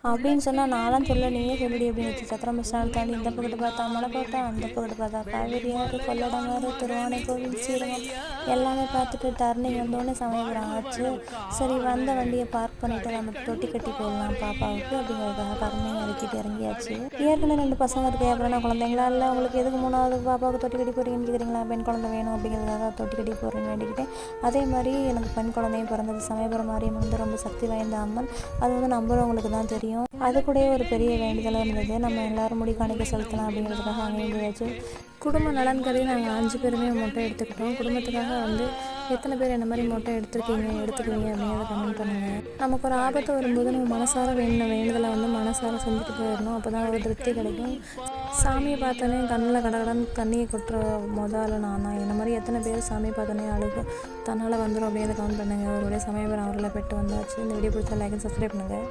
அப்படின்னு சொன்னால் நான்லாம் சொல்ல நீயே சொல்லிடி அப்படின்னு சத்திரம் பஸ் ஸ்டாண்ட் தாண்டி இந்த பக்கத்து பார்த்தா மலைக்கோட்டை, அந்த பக்கத்து பார்த்தா காவேரியாறு, கொள்ளடங்காறு, திருவானைக்கோவில், சீரகம் எல்லாமே பார்த்துட்டு டர்னிங் வந்தோடனே சமயபுரம் ஆச்சு. சரி வந்த வண்டியை பார்க் பண்ணிவிட்டு நம்ம தொட்டி கட்டி போடலாம் பாப்பாவுக்கு அப்படிங்கிறதுக்காக டர்னிங் இறக்கிட்டு இறங்கியாச்சு. ஏற்கனவே 2 பசங்க இருக்கு, அப்புறம் நான் குழந்தைங்களா இல்லை உங்களுக்கு எதுக்கு 3வது பாப்பாவுக்கு தொட்டி கட்டி போகிறீங்கன்னு கேட்குறீங்களா? பெண் குழந்தை வேணும் அப்படிங்கிறதுக்காக தொட்டி கட்டி போகிறேன்னு வேண்டிக்கிட்டேன். அதே மாதிரி எனக்கு பெண் குழந்தையும் பிறந்தது. சமயபுரம் மாரியம்மன் வந்து ரொம்ப சக்தி வாய்ந்த அம்மன். அது வந்து நம்புறவங்களுக்கு தான் தெரியும். அது கூட ஒரு பெரிய வேண்டுதலாக இருந்தது. நம்ம எல்லோரும் முடி காணிக்க செலுத்தலாம் அப்படிங்கிறதுக்காக அங்கே இருந்துச்சு. குடும்ப நலன் கருதி நாங்கள் 5 பேருமே மொட்டை எடுத்துக்கிட்டோம். குடும்பத்துக்காக வந்து எத்தனை பேர் என்ன மாதிரி மொட்டை எடுத்துக்குவீங்க அப்படிங்கிறத கமெண்ட் பண்ணுங்கள். நமக்கு ஒரு ஆபத்து வரும்போது நம்ம மனசார வேண்டுதலை வந்து மனசார செஞ்சுட்டு போயிடணும். அப்போ தான் ஒரு திருப்தி கிடைக்கும். சாமியை பார்த்தோன்னே கண்ணில் கடகடன் தண்ணியை கொட்டுற முதல்ல நான் தான். என்ன மாதிரி எத்தனை பேர் சாமியை பார்த்தோன்னே அழுகும் தன்னால் வந்துடும் அப்படிங்கிறத கமெண்ட் பண்ணுங்கள். அவருடைய சமயபுரம் அவர்களை பெற்று வந்தாச்சு. இந்த வீடியோ பிடிச்சா லைக் அண்ட் சப்ஸ்கிரைப் பண்ணுங்கள்.